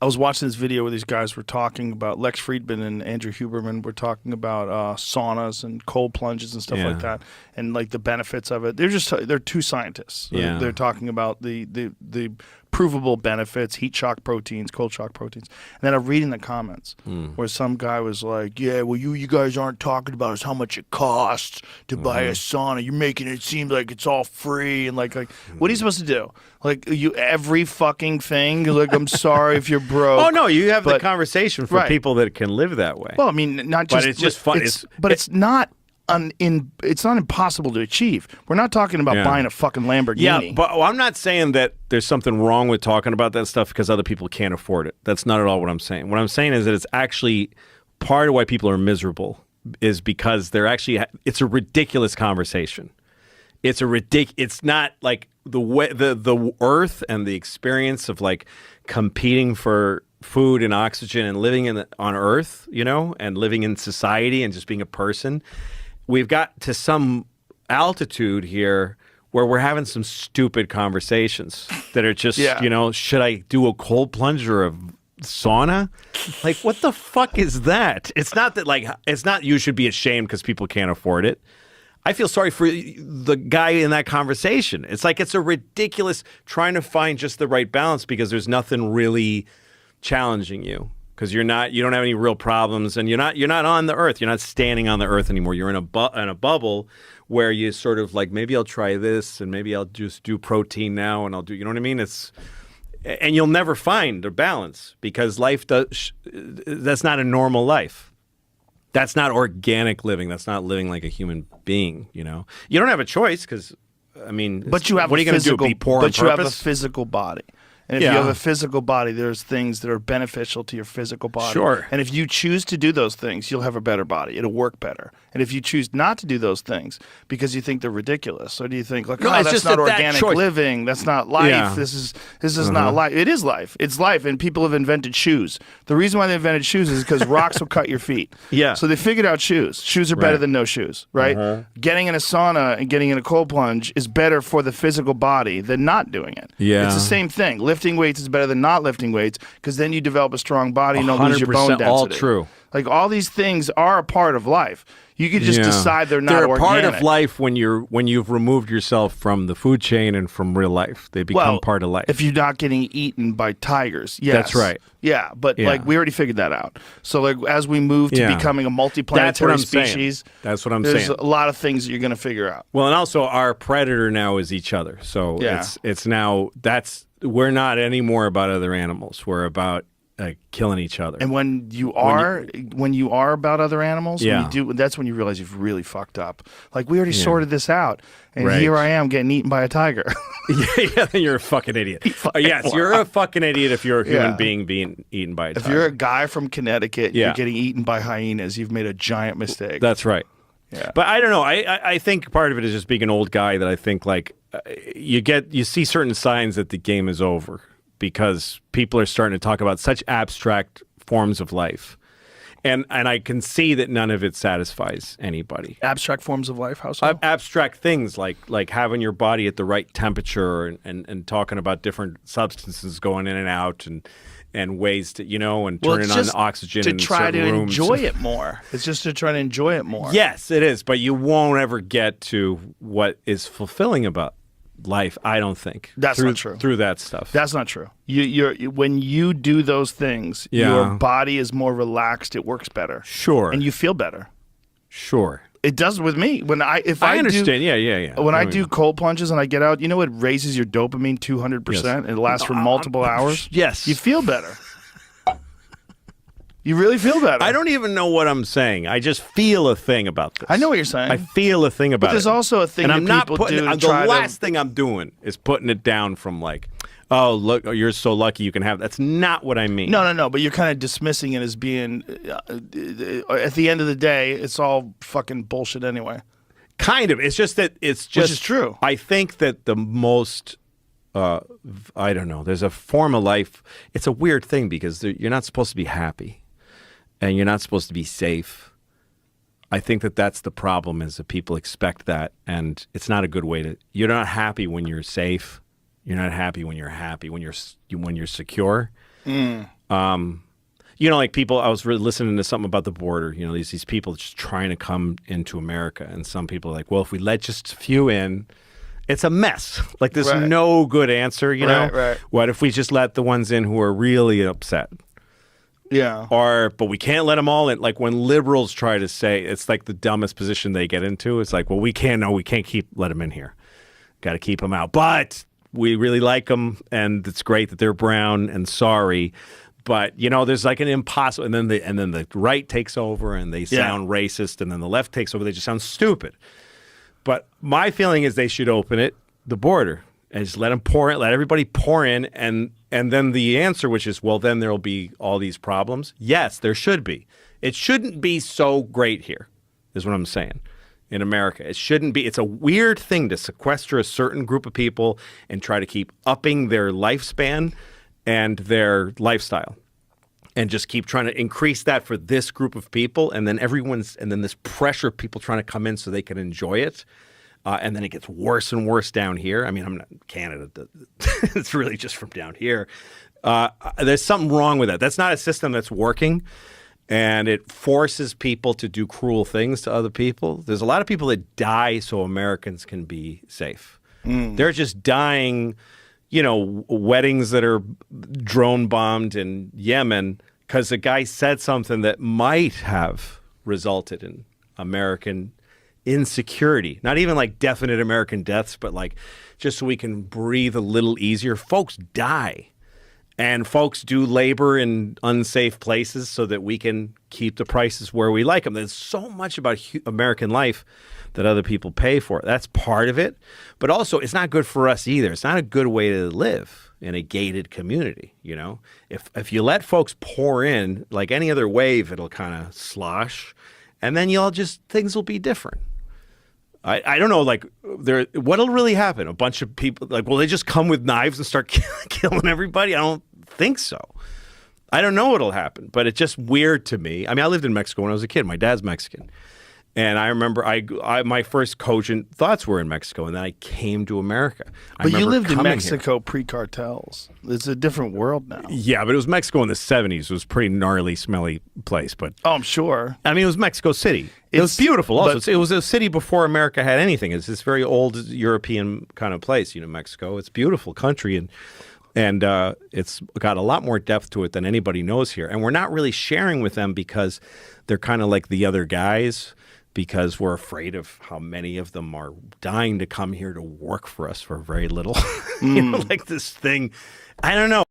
I was watching this video where these guys were talking about, Lex Friedman and Andrew Huberman were talking about saunas and cold plunges and stuff like that, and like the benefits of it. They're two scientists. Yeah. They're talking about the provable benefits, heat shock proteins, cold shock proteins. And then I'm reading the comments where some guy was like, yeah, well, you guys aren't talking about is how much it costs to buy a sauna. You're making it seem like it's all free. And like what are you supposed to do? Like every fucking thing? Like, I'm sorry if you're broke. Oh, no, you have the conversation for people that can live that way. Well, I mean, not just... But it's just fun. It's not... it's not impossible to achieve. We're not talking about buying a fucking Lamborghini. Yeah, but I'm not saying that there's something wrong with talking about that stuff because other people can't afford it. That's not at all what I'm saying. What I'm saying is that it's actually part of why people are miserable is because they're actually... It's a ridiculous conversation. It's not like the way the earth and the experience of like competing for food and oxygen and living on Earth, and living in society and just being a person. We've got to some altitude here where we're having some stupid conversations that are just, should I do a cold plunge or a sauna? Like, what the fuck is that? It's not you should be ashamed because people can't afford it. I feel sorry for the guy in that conversation. It's like it's a ridiculous trying to find just the right balance because there's nothing really challenging you because you don't have any real problems and you're not on the earth. You're not standing on the earth anymore. You're in a bubble where you sort of like, maybe I'll try this and maybe I'll just do protein now and I'll do, you know what I mean? And you'll never find a balance because that's not a normal life. That's not organic living. That's not living like a human being, You don't have a choice because, I mean, but you have what are you going to do, be poor on purpose? But you have a physical body. And if you have a physical body, there's things that are beneficial to your physical body. Sure. And if you choose to do those things, you'll have a better body. It'll work better. And if you choose not to do those things because you think they're ridiculous, or do you think, like, that's not organic living, that's not life, this is not life. It is life. It's life. And people have invented shoes. The reason why they invented shoes is because rocks will cut your feet. Yeah. So they figured out shoes. Shoes are better than no shoes, right? Getting in a sauna and getting in a cold plunge is better for the physical body than not doing it. Yeah. It's the same thing. Lifting weights is better than not lifting weights because then you develop a strong body and don't lose your bone density. All true. Like, all these things are a part of life. You could just decide they're not organic. They're a part of life when you've removed yourself from the food chain and from real life. They become part of life. If you're not getting eaten by tigers, yes. That's right. Yeah, but like we already figured that out. So like as we move to becoming a multiplanetary species, that's what I'm saying. There's a lot of things that you're going to figure out. Well, and also our predator now is each other. So it's now we're not anymore about other animals. We're about killing each other. And when you are about other animals, that's when you realize you've really fucked up. Like, we already sorted this out, and here I am getting eaten by a tiger. Then you're a fucking idiot. Yes, you're a fucking idiot if you're a human being being eaten by a tiger. If you're a guy from Connecticut, you're getting eaten by hyenas, you've made a giant mistake. That's right. Yeah. But I don't know. I think part of it is just being an old guy that I think like you see certain signs that the game is over. Because people are starting to talk about such abstract forms of life. And I can see that none of it satisfies anybody. Abstract forms of life? How so? Abstract things like having your body at the right temperature and talking about different substances going in and out and ways to, and turning on oxygen in certain rooms. To try to enjoy it more. It's just to try to enjoy it more. Yes, it is. But you won't ever get to what is fulfilling about life, I don't think. That's not true. Through that stuff. That's not true. When you do those things, your body is more relaxed. It works better. Sure. And you feel better. Sure. It does with me. I understand. When I do cold plunges and I get out, it raises your dopamine 200%. And it lasts for multiple hours. Yes. You feel better. You really feel better. I don't even know what I'm saying. I just feel a thing about this. I know what you're saying. I feel a thing about it. But there's also a thing that people do to try to... The last thing I'm doing is putting it down from like, oh, look, you're so lucky you can have... That's not what I mean. No. But you're kind of dismissing it as being... at the end of the day, it's all fucking bullshit anyway. Kind of. It's just that it's just... Which is true. I think that the most... I don't know. There's a form of life... It's a weird thing because you're not supposed to be happy. And you're not supposed to be safe. I think that's the problem is that people expect that. And it's not a good way to... You're not happy when you're safe. You're not happy when you're happy, when you're secure. You know, like people, I was listening to something about the border, you know, these people just trying to come into America. And some people are like, well, if we let just a few in, it's a mess. Like there's no good answer, you know? Right. What if we just let the ones in who are really upset? Yeah. But we can't let them all in. Like when liberals try to say, it's like the dumbest position they get into. It's like, well, we can't let them in here. Got to keep them out. But we really like them, and it's great that they're brown, and sorry. But, you know, there's like an impossible, and then the right takes over and they sound racist, and then the left takes over. They just sound stupid. But my feeling is they should open the border, and just let them pour in, let everybody pour in, and then the answer, which is, well, then there'll be all these problems. Yes, there should be. It shouldn't be so great here, is what I'm saying. In America, it shouldn't be. It's a weird thing to sequester a certain group of people and try to keep upping their lifespan and their lifestyle, and just keep trying to increase that for this group of people, and then this pressure of people trying to come in so they can enjoy it, and then it gets worse and worse down here. I mean, I'm not Canada. It's really just from down here. There's something wrong with that. That's not a system that's working, and it forces people to do cruel things to other people. There's a lot of people that die so Americans can be safe. They're just dying. You know, weddings that are drone bombed in Yemen because a guy said something that might have resulted in American insecurity. Not even like definite American deaths, but like just so we can breathe a little easier. Folks die. And folks do labor in unsafe places so that we can keep the prices where we like them. There's so much about American life that other people pay for. That's part of it. But also, it's not good for us either. It's not a good way to live in a gated community, you know? If you let folks pour in, like any other wave, it'll kind of slosh. And then things will be different. I don't know, like, what'll really happen? A bunch of people, like, will they just come with knives and start killing everybody? I don't think so. I don't know what'll happen, but it's just weird to me. I mean, I lived in Mexico when I was a kid. My dad's Mexican. And I remember my first cogent thoughts were in Mexico, and then I came to America. But you lived in Mexico pre-cartels. It's a different world now. Yeah, but it was Mexico in the 70s. It was a pretty gnarly, smelly place. But I'm sure. I mean, it was Mexico City. It was beautiful also. It was a city before America had anything. It's this very old European kind of place, you know, Mexico. It's a beautiful country, and it's got a lot more depth to it than anybody knows here. And we're not really sharing with them because they're kind of like the other guys, because we're afraid of how many of them are dying to come here to work for us for very little. You know, like this thing. I don't know.